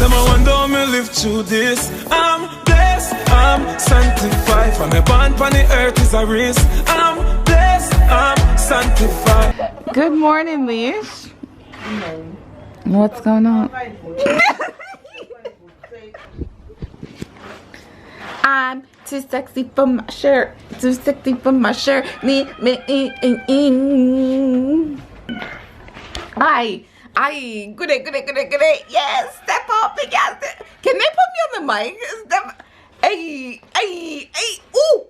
Them I wonder how me live through this. I'm blessed, I'm sanctified. From me born on the earth is a risk. I'm blessed, I'm sanctified. Good morning, Leash. What's going on? I'm too sexy for my shirt. Too sexy for my shirt. Aye, good day. Yes, step up, yes. Can they put me on the mic? Step. Ay. Ooh.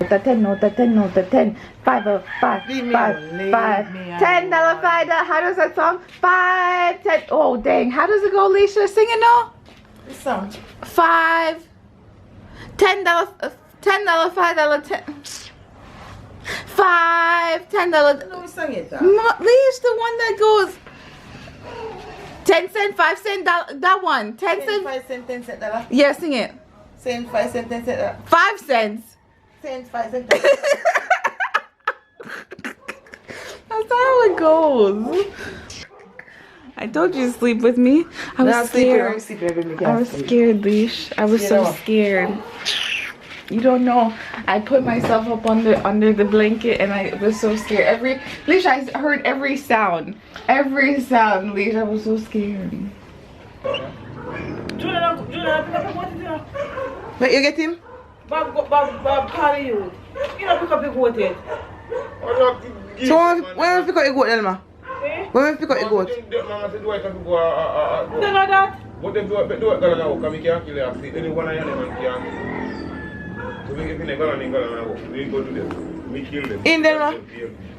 Note the 10. 5, 5. $10, $5. How does that song? 5, 10. Oh, dang. How does it go, Alicia? Sing it now. This song. 5, $10, $5, 10. 5, $10. No, we sang it. Leash, the one that goes 10 cent, 5 cent, that one. 10 cent. 5 cent, 10 cent dollar. Yeah, sing it. Cent, 5 cent, 10 cent dollar. 5 cents. Cent, 5 cent dollar. That's how it goes. I told you to sleep with me. I was scared. I was scared, Leash. I was so scared. You don't know. I put myself up under the blanket and I was so scared. Leash, I heard every sound. Leash, I was so scared. Wait, you get him? Bob, carry you. You don't pick up the goat yet. So when we pick up the goat, Elma? Eh? When we pick up the goat? Don't know that? But they do it now, because we can't kill it. Any one of them can't. So we can go and go to them. We kill them. In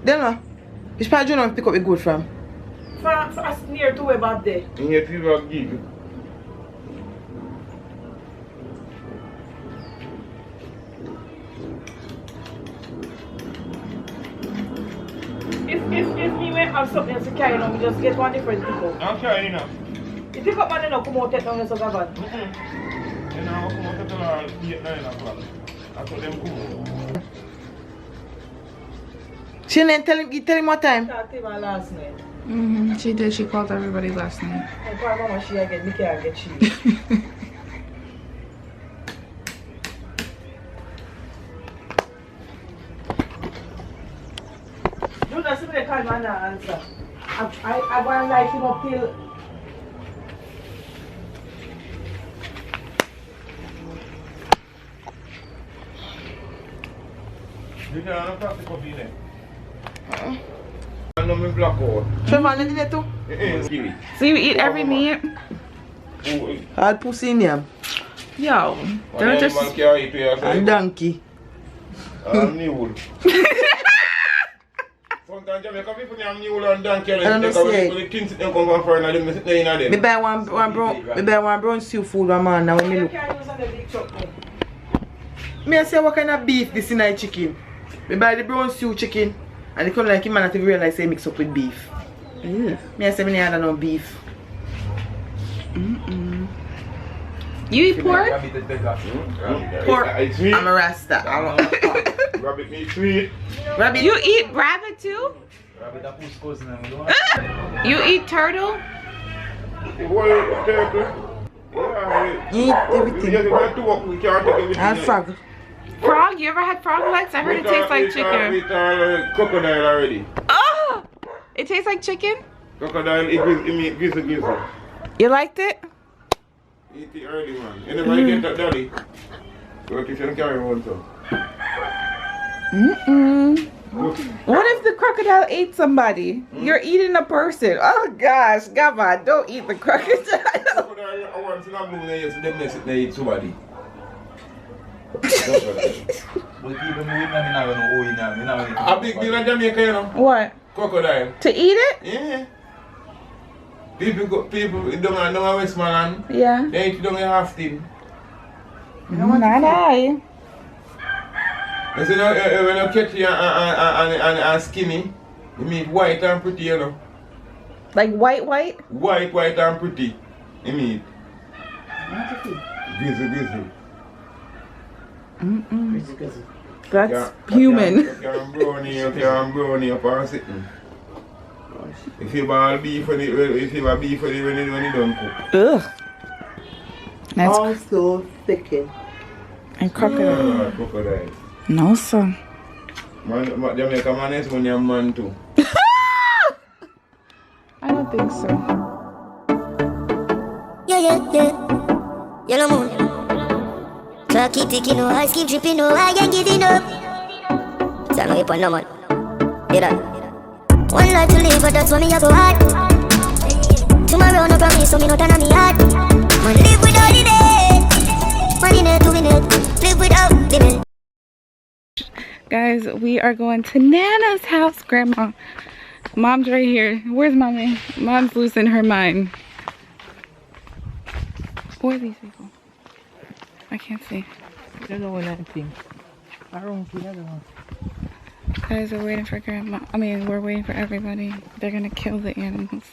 Delma, which part do you know pick up the goat from? From us near to where Bob there. In your people gig. If me went have something else to carry on, we just get one different people. I'm carrying enough. If you got money now, come out, take down your sugar bag. You know, come on, tell her 8, 9 o'clock. That's what them come out. She didn't tell him what time? That him last night. She did. She called everybody last night. I call mama, she again, me can't get she. Do not see me call man and answer. I want to light him up till. You can't have the coffee there. I know me black out. Trevor, you did too? Kiwi. So you eat every meat? Hard pussy in him. Yo, they're just. And donkey. Mule. Sometimes Jamaica people have mule and donkey. I don't know, say. The kings them come from foreign and them sit there in them. Me buy one brown seafood one man now when me look. Me I say what kind of beef this in a chicken? Me buy the brown stew chicken and they come like him man to realize say mix up with beef. Me I say me had no beef. You eat pork? Pork. I'm a rasta. Rabbit meat sweet. Rabbit. You eat rabbit too? You eat turtle? You eat everything. And frog. Frog? You ever had frog legs? I heard it tastes like chicken. Crocodile already. Oh! It tastes like chicken? Crocodile, it meat grizzly. You liked it? Eat it early, man. You never get that daddy. So you can carry one, so. What if the crocodile ate somebody? You're eating a person. Oh gosh, come on, don't eat the crocodile. Crocodile, I want to know them they eat somebody. A big deal in Jamaica, you know. What? Crocodile. To eat it? Yeah. People down in Westmoreland. Yeah. They eat down in Halfton. Not I. You see, when you catch you and skinny, you mean white and pretty, you know. Like white? White and pretty. You mean. Grizzly. That's human. You can brownie up and sitting. If you buy beef when you don't cook. Ugh. That's Also thicken. and crocodile. Crocodile. No, sir. Jamaica man is when you're man too. I don't think so. Yeah. Yellow moon. Clock it ticking, no ice keep dripping, no I can't get enough. Tell me upon no man. Hear that? One life to live, but that's what me a go hard. Tomorrow no promise, so me no turn on me heart. Man live without the day. 1 minute, 2 minutes, live without limit. Guys, we are going to Nana's house, Grandma. Mom's right here. Where's Mommy? Mom's losing her mind. Who are these people? I can't see. I don't know anything. I don't see that one. Guys, we're waiting for Grandma. We're waiting for everybody. They're gonna kill the animals.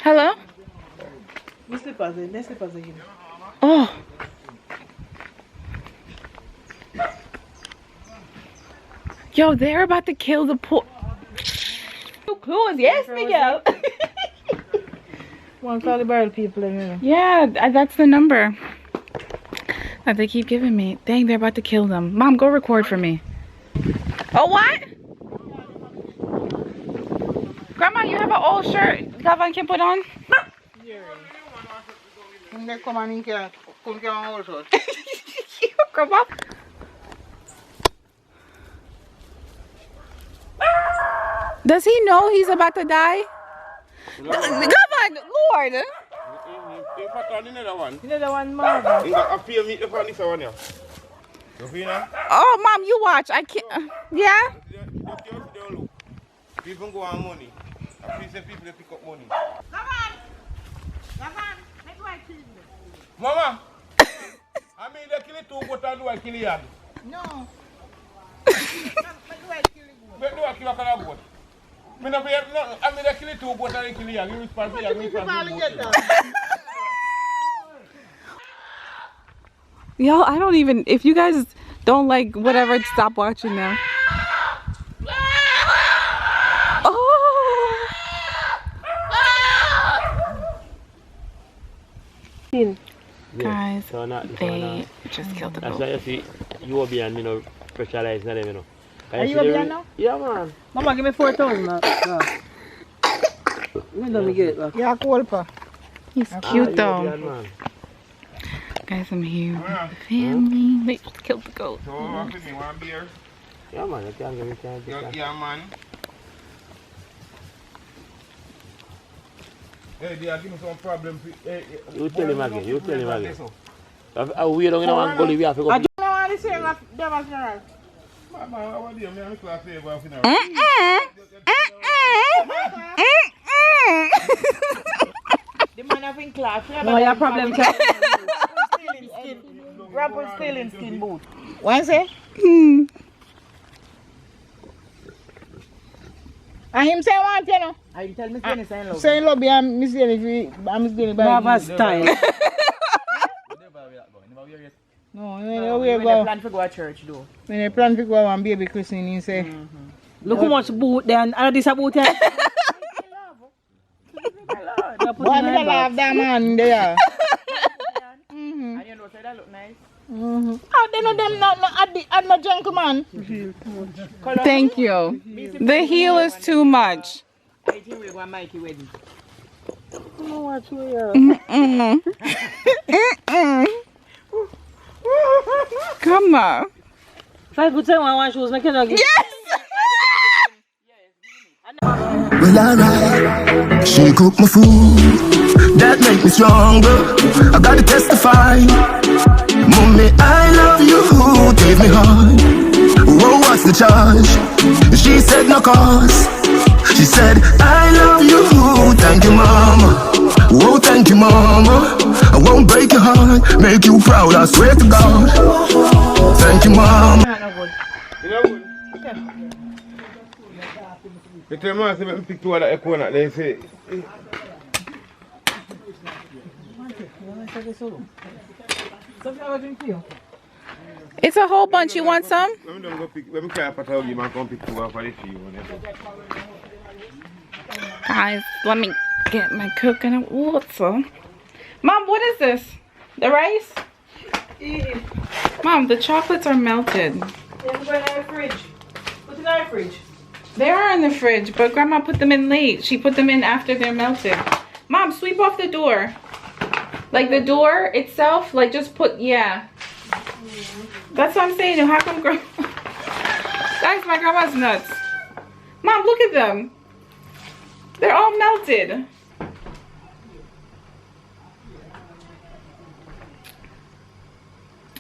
Hello? Let's slip again. Oh. Yo, they're about to kill the poor. Too close, yes, Miguel. One call the barrel people in here. Yeah, that's the number that they keep giving me. Dang, they're about to kill them. Mom, go record for me. Oh, what? Grandma, you have an old shirt Gavan can put on? Grandma. Does he know he's about to die? Gavan, Lord. Oh, Mom, you watch. I can't. Yeah? People go on money. I feel say people pick up money. Mama! I mean, they kill it too, but I do I kill it. No. But do I kill a goat? I mean, they kill it too, but I kill it. You respond to it. Yo, I don't even. If you guys don't like whatever, stop watching now. Oh! Guys, they just killed the That's goat. why you see, you will be on, specialized in them, Are you up now? Yeah, man. Mama, give me 4,000 now. Let me get it back. Yeah, cool, pa. He's cute though. Man. Guys, I'm here with the family. They just killed the goat. So, what you want beer? Yeah, man. You can give me time. Yeah, man. Hey, they are giving me some problem. You tell him again. You tell him again. We don't want to go live here. I don't want to say that. The man having class. No, your problem. Rapper still in skin boot. What say? And him say what, you know? I tell Miss Denny saying love. Saying love, I'm Miss Denny by Never style. No, we plan to go to church though. When they plan to go and baby christening, he say. Look how much boot there and this about it. But I love that man there. And you know, say that look nice. Oh, they know them not no gentleman. Thank you. The heel is too much. Come on. If I could tell my one shoes, make it again. Yes! Well, alright, she cooked my food, that make me stronger. I gotta testify, mommy, I love you, gave me heart. Whoa, what's the charge? She said no cause. She said, I love you, thank you, mama. Whoa, thank you, mama. I won't break your heart, make you proud, I swear to God. Thank you, mama. You tell me, I say, pick two of the echo and they say. It's a whole bunch. You want some? Let me try a patagi, man. Come pick 2 off of the tree. Guys, let me get my coconut water. Mom, what is this? The rice? Mom, the chocolates are melted. Put it in the fridge. Put it in the fridge. They are in the fridge, but Grandma put them in late. She put them in after they're melted. Mom, sweep off the door. Like the door itself, like just put, yeah. That's what I'm saying. How come Grandma... Guys, my grandma's nuts. Mom, look at them. They're all melted.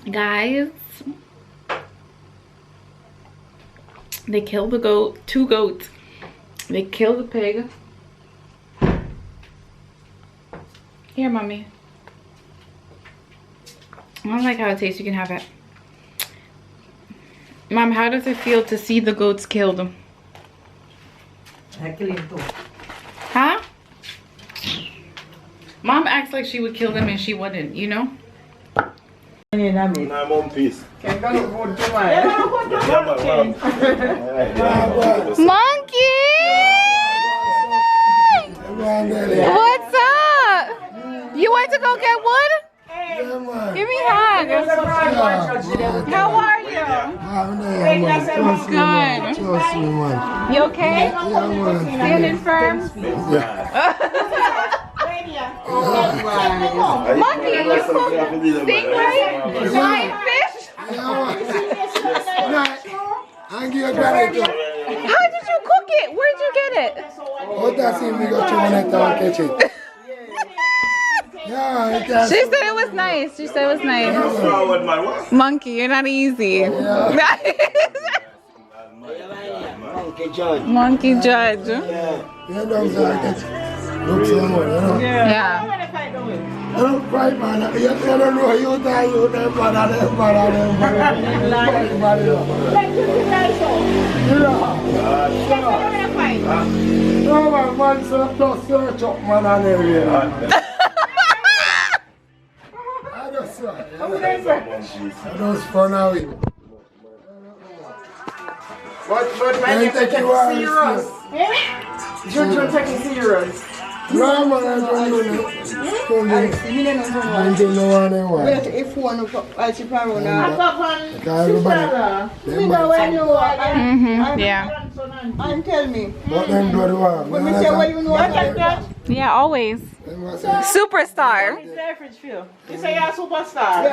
Guys, they killed the goat, 2 goats. They killed the pig. Here, Mommy. I don't like how it tastes. You can have it. Mom, how does it feel to see the goats killed? I kill him too. Huh? Mom acts like she would kill them and she wouldn't, you know? Nah, mom, peace. Monkey! What's up? You went to go get wood? Give me a hug. How are you? Good. You okay? Standing firm? Monkey, you cook stingray? Giant fish? How did you cook it? Where'd you get it? She said it was nice. She said it was nice. Monkey, you're not easy. Monkey judge. Yeah. Right, man. You don't know you die, you don't no, man, so just search up, man, and area. I just fun out with. But man, you take it serious. You're taking serious. No, man, I don't know. If one of us is around, Yeah. and tell me. What them do the one? When we say what you know about that, Yeah, always. Superstar. You say you're a superstar.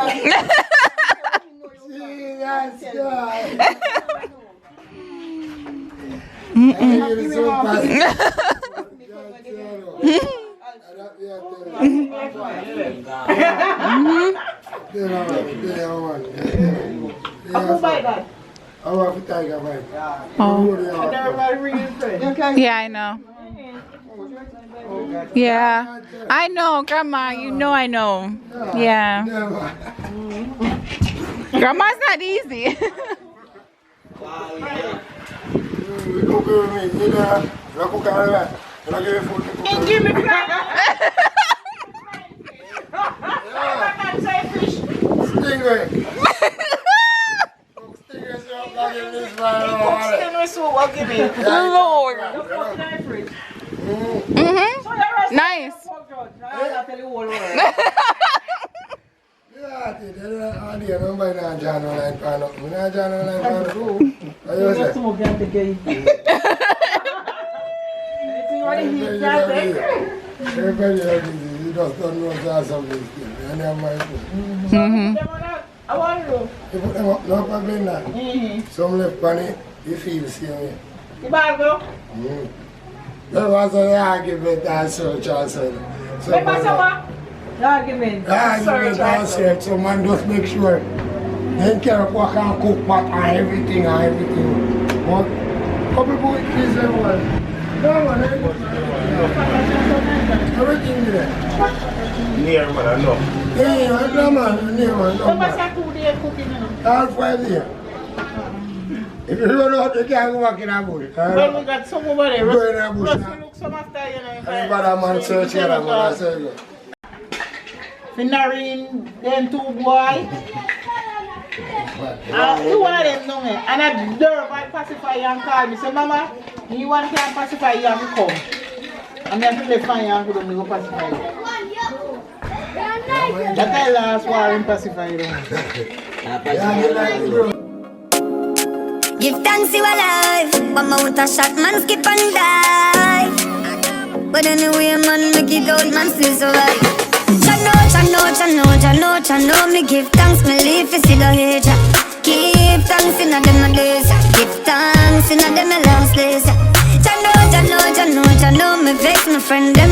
Yeah, I know. Yeah, I know, Grandma. You know I know. Yeah. Grandma's not easy. And give me crap. Stingray. Lord. Nice. Everybody you just don't know something. And they're my food. I want to. You put them up, no problem now. Some left on it, you feel the same way. You better go. There was an argument and search also. So Argument and search, so man just make sure. Then care of what can cook pot and everything But couple boys please everyone. No man, everything there. Near man, I know. Yeah, no man, near man, no man. All 5 years. If you don't know, you can't go back in a bush. Well, we got some over there. Go in a bush now. Look some after, you know. Everybody man search here, I'm going to say you. Finarine, them 2 boy. You want them down here. And I nerve I pacify you and call me. Say, Mama, you want to pacify you and come. And then I find you and go pacify you. That I last war and pacify you. Give thanks you alive. One mount a shot, man skip and dive. But anyway, man, make it out, man still survive. Chano, me give thanks, me live for see the hate. Give thanks in a them days. Give thanks in a them last days. Chano, me vex my friend them.